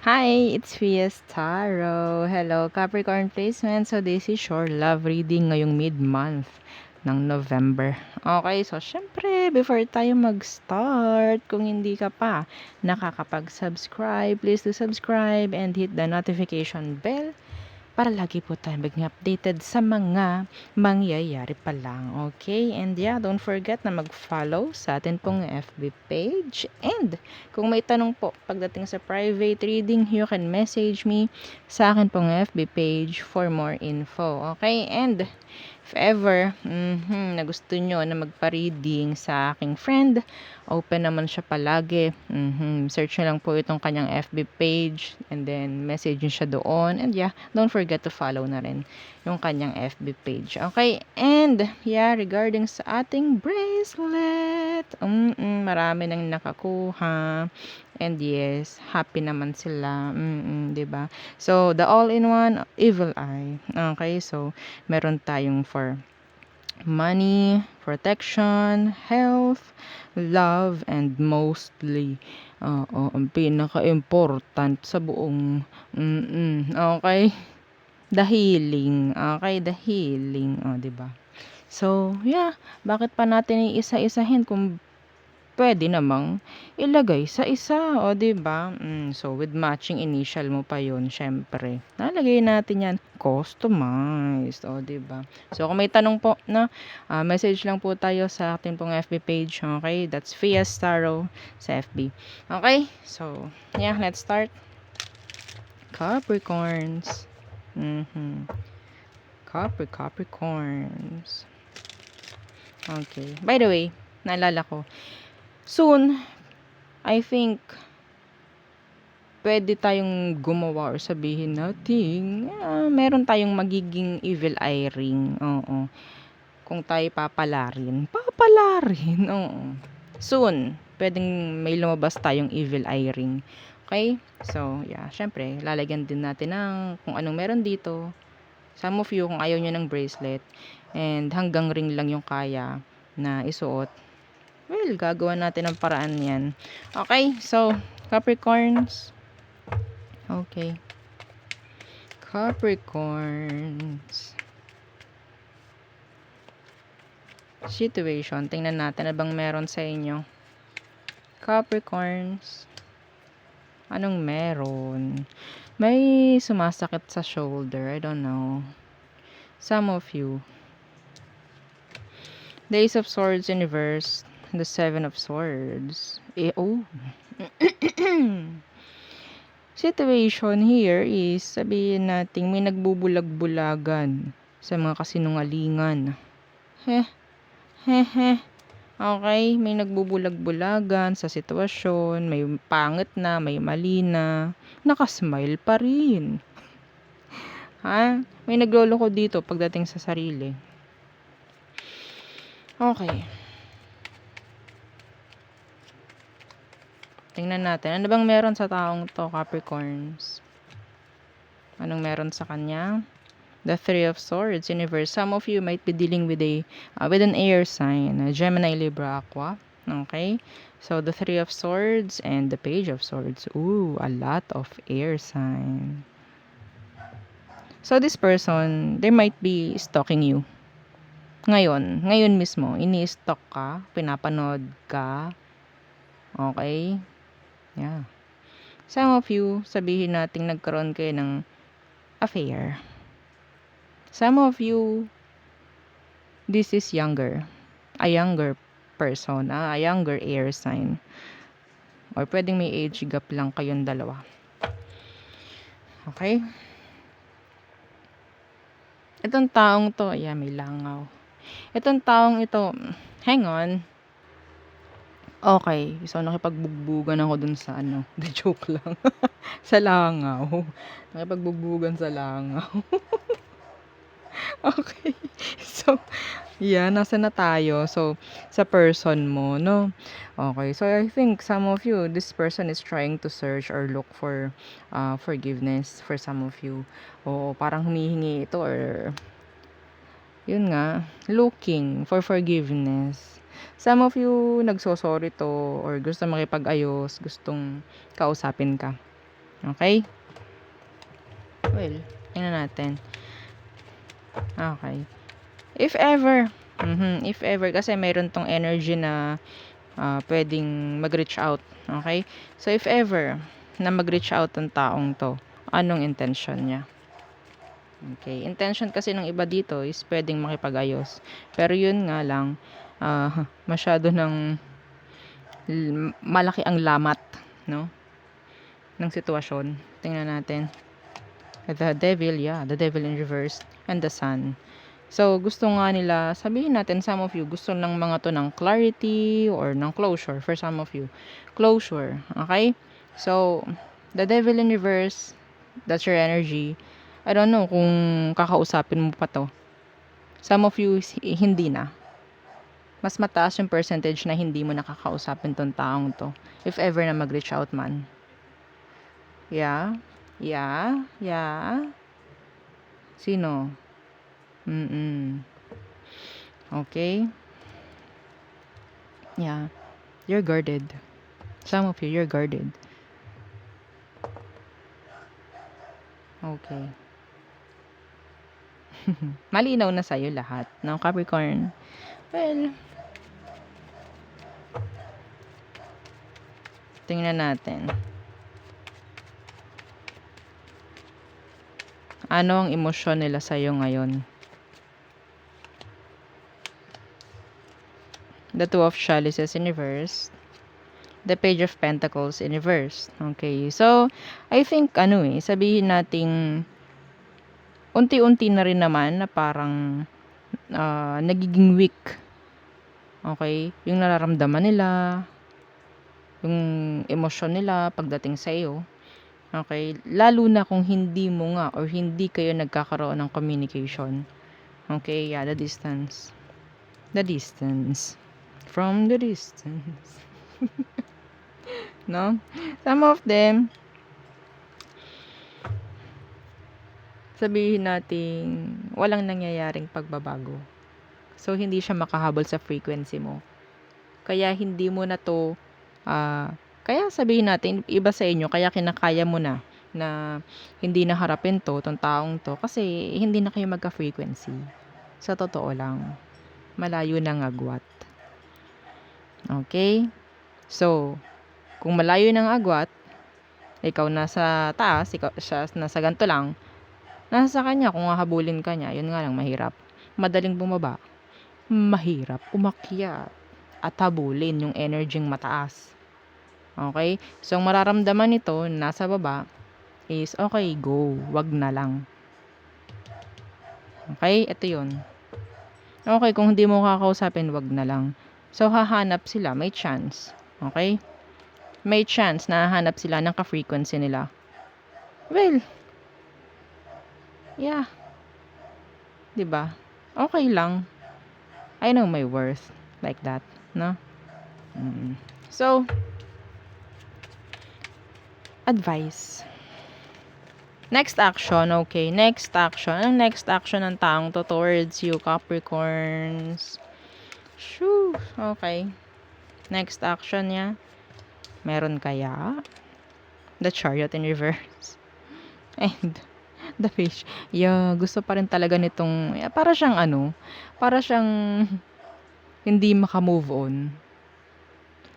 Hi, it's Fias Taro. Hello, Capricorn placement. So, this is your love reading ngayong mid-month ng November. Okay, so syempre, before tayo mag-start, kung hindi ka pa nakakapag-subscribe, please do subscribe and hit the notification bell para lagi po tayo maging updated sa mga mangyayari pa lang. Okay? And yeah, don't forget na mag-follow sa atin pong FB page. And kung may tanong po pagdating sa private reading, you can message me sa akin pong FB page for more info. Okay? And if ever na gusto nyo na magpa-reading sa aking friend, open naman siya palagi. Search nyo lang po itong kanyang FB page and then message nyo siya doon. And yeah, don't forget to follow na rin yung kanyang FB page. Okay? And yeah, regarding sa ating bracelet, marami nang nakakuha. And yes, happy naman sila. 'Di ba? So, the all-in-one evil eye. Okay, so meron tayong for money, protection, health, love, and mostly, ang pinaka-important sa buong, okay, the healing. Okay, the healing. Oh, 'di ba? So, yeah, bakit pa natin iisa-isahin kung pwede namang ilagay sa isa, o 'di ba? So with matching initial mo pa 'yon, syempre. Nalagay natin 'yan customized, o 'di ba? So kung may tanong po na, message lang po tayo sa ating pong FB page, okay? That's Fias Tarot sa FB. Okay? So, yeah, let's start. Capricorns. Capricorns. Okay. By the way, naalala ko, soon, I think, pwede tayong gumawa or sabihin natin, meron tayong magiging evil eye ring. Oo. Kung tayo papalarin. Papalarin, oo. Soon, pwedeng may lumabas tayong evil eye ring. Okay? So, yeah. Syempre, lalagyan din natin ng kung anong meron dito. Some of you, kung ayaw nyo ng bracelet, and hanggang ring lang yung kaya na isuot, well, gagawa natin ng paraan yan. Okay, so, Capricorns. Okay. Capricorns. Situation. Tingnan natin na bang meron sa inyo. Capricorns. Anong meron? May sumasakit sa shoulder. I don't know. Some of you. The Ace of Swords in reverse. The Seven of Swords. Situation here is, sabihin natin, may nagbubulag-bulagan sa mga kasinungalingan. Okay, may nagbubulag-bulagan sa sitwasyon, may pangit na, may mali na, nakasmile pa rin. May nagloloko dito pagdating sa sarili. Okay. Tingnan natin. Ano bang meron sa taong to, Capricorns? Anong meron sa kanya? The Three of Swords, Universe. Some of you might be dealing with with an air sign, Gemini, Libra, Aqua. Okay? So, the Three of Swords and the Page of Swords. Ooh, a lot of air sign. So, this person, they might be stalking you. Ngayon mismo, ini-stalk ka, pinapanood ka. Okay? Yeah. Some of you, sabihin nating nagkaroon kayo ng affair. Some of you, this is younger. A younger person, a younger air sign. Or pwedeng may age gap lang kayong dalawa. Okay? Itong taong to, may langaw. Itong taong ito, hang on. Okay, so nakipagbugbugan ako dun sa the joke lang. Sa langaw. Nakipagbugbugan sa langaw. Okay. So, nasa na tayo? So, sa person mo, no? Okay. So, I think some of you, this person is trying to search or look for forgiveness for some of you. O, parang humihingi ito or yun nga, looking for forgiveness. Some of you, nagsosorry to or gusto makipag-ayos, gustong kausapin ka. Okay? Well, tingnan natin. Okay. If ever, kasi mayroon tong energy na pwedeng mag-reach out. Okay? So, if ever na mag-reach out ang taong to, anong intention niya? Okay. Intention kasi ng iba dito is pwedeng makipag-ayos. Pero yun nga lang, masyado ng malaki ang lamat, no? Ng sitwasyon. Tingnan natin. The devil, the devil in reverse, and the sun. So, gusto nga nila, sabihin natin, some of you, gusto ng mga to ng clarity or ng closure for some of you. Closure, okay? So, the devil in reverse, that's your energy. I don't know kung kakausapin mo pa to. Some of you, hindi na. Mas mataas yung percentage na hindi mo nakakausapin tong taong to. If ever na mag-reach out man. Yeah? Sino? Okay? Yeah. You're guarded. Some of you, you're guarded. Okay. Malinaw na sa'yo lahat ng Capricorn. Well, tingnan natin. Ano ang emosyon nila sa'yo ngayon? The Two of Chalices in reverse. The Page of Pentacles in reverse. Okay. So, I think, sabihin nating unti-unti na rin naman na parang nagiging weak. Okay? Yung nararamdaman nila, yung emosyon nila pagdating sa iyo. Okay? Lalo na kung hindi mo nga or hindi kayo nagkakaroon ng communication. Okay? Yeah, the distance. The distance. From the distance. No? Some of them, sabihin natin, walang nangyayaring pagbabago. So, hindi siya makahabol sa frequency mo. Kaya, hindi mo na to, kaya sabihin natin, iba sa inyo, kaya kinakaya mo na hindi na harapin tong taong to, kasi hindi na kayo magka-frequency. Sa totoo lang, malayo ng agwat. Okay? So, kung malayo ng agwat, ikaw nasa taas, ikaw siya nasa ganito lang, nasa kanya, kung hahabulin ka niya, yun nga lang, mahirap. Madaling bumaba, mahirap umakyat at habulin yung energyng mataas. Okay? So, ang mararamdaman nito, nasa baba, is, okay, go. Wag na lang. Okay? Ito yun. Okay, kung hindi mo kakausapin, wag na lang. So, hahanap sila. May chance. Okay? May chance na hahanap sila ng ka-frequency nila. Well, yeah. Diba? Okay lang. I know my worth. Like that. No? So, advice. Next action, okay. Next action. Ang next action ng taong to towards you, Capricorns? Shoo! Okay. Next action niya. Meron kaya? The Chariot in reverse. And the Fish. Yeah, gusto pa rin talaga nitong, para siyang para siyang hindi makamove on.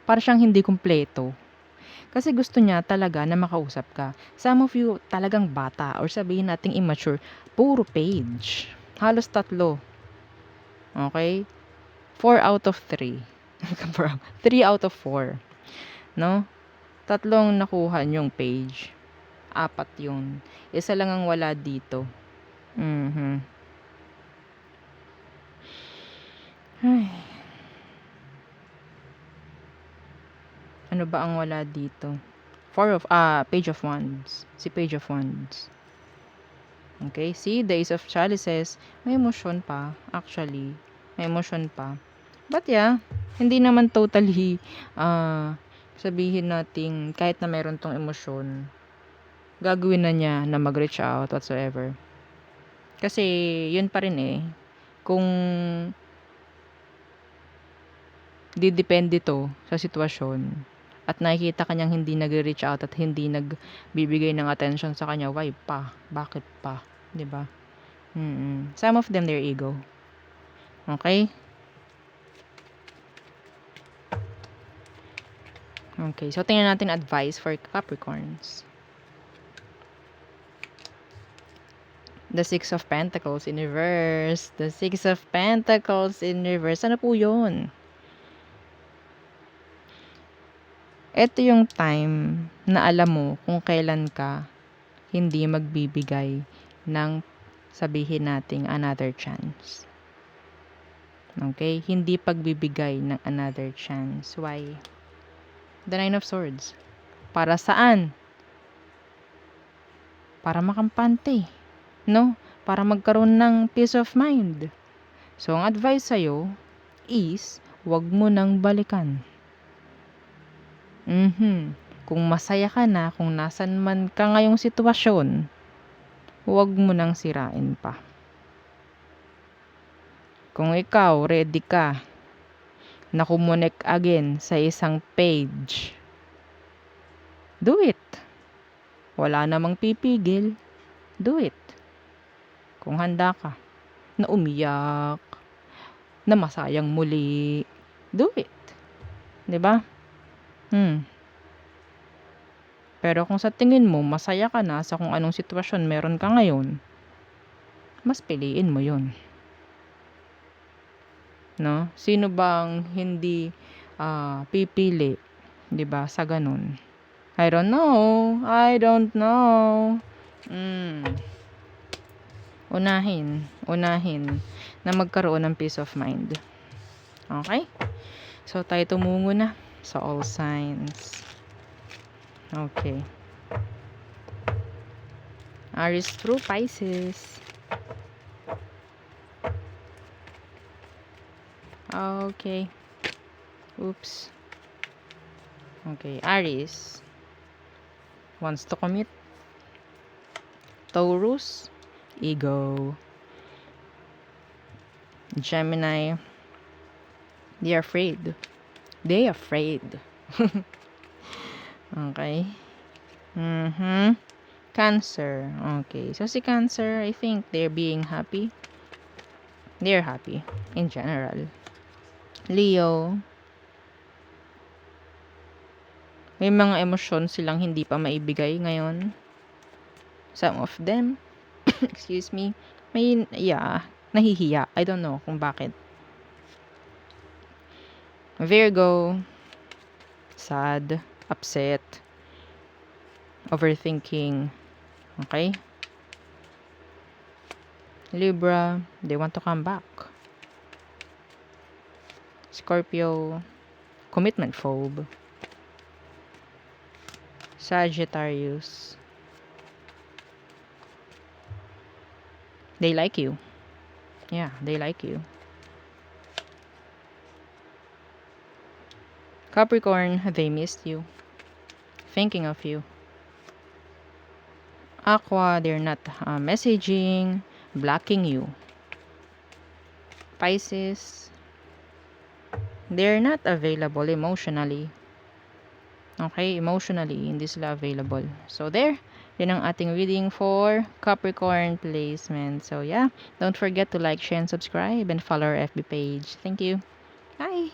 Para siyang hindi kumpleto. Kasi gusto niya talaga na makausap ka. Some of you talagang bata or sabihin nating immature. Puro page. Halos 3. Okay? 4 out of 3. 3 out of 4. No? 3 nakuha niyong page. 4 yun. Isa lang ang wala dito. Ay. Ano ba ang wala dito? Page of Wands. Si Page of Wands. Okay, see, the Ace of Chalices, may emosyon pa, actually. May emosyon pa. But yeah, hindi naman totally, sabihin nating, kahit na meron tong emosyon, gagawin na niya na mag-reach out whatsoever. Kasi, yun pa rin kung didepende to sa sitwasyon, at nakikita kanyang hindi nag-reach out at hindi nagbibigay ng attention sa kanya, why pa? Bakit pa? 'Di ba? Some of them, their ego. Okay? Okay, so tingnan natin advice for Capricorns. The Six of Pentacles in reverse. The Six of Pentacles in reverse. Ano po yun? Ito yung time na alam mo kung kailan ka hindi magbibigay ng, sabihin nating, another chance. Okay? Hindi pagbibigay ng another chance. Why? The Nine of Swords. Para saan? Para makampante. No? Para magkaroon ng peace of mind. So, ang advice sa'yo is, wag mo nang balikan. Kung masaya ka na, kung nasan man ka ngayong sitwasyon, wag mo nang sirain pa. Kung ikaw, ready ka na kumonek again sa isang page, do it. Wala namang pipigil. Do it. Kung handa ka na umiyak, na masayang muli, do it. 'Di ba? Pero kung sa tingin mo masaya ka na sa kung anong sitwasyon meron ka ngayon, mas piliin mo 'yon. No? Sino bang hindi pipili, 'di ba, sa ganun? I don't know. Unahin na magkaroon ng peace of mind. Okay? So tayo tumungo na sa all signs. Okay. Aries through Pisces. Okay. Oops. Okay, Aries wants to commit. Taurus, ego. Gemini, they afraid. Okay. Cancer. Okay. So si Cancer, I think they're being happy. They're happy in general. Leo, may mga emosyon silang hindi pa maibigay ngayon. Some of them, excuse me, nahihiya. I don't know kung bakit. Virgo, sad, upset, overthinking. Okay? Libra, they want to come back. Scorpio, commitment phobe. Sagittarius, they like you. Yeah, they like you. Capricorn, they missed you. Thinking of you. Aqua, they're not messaging, blocking you. Pisces, they're not available emotionally. Okay, emotionally, hindi sila available. So there, yun ang ating reading for Capricorn placement. So yeah, don't forget to like, share, and subscribe, and follow our FB page. Thank you. Bye!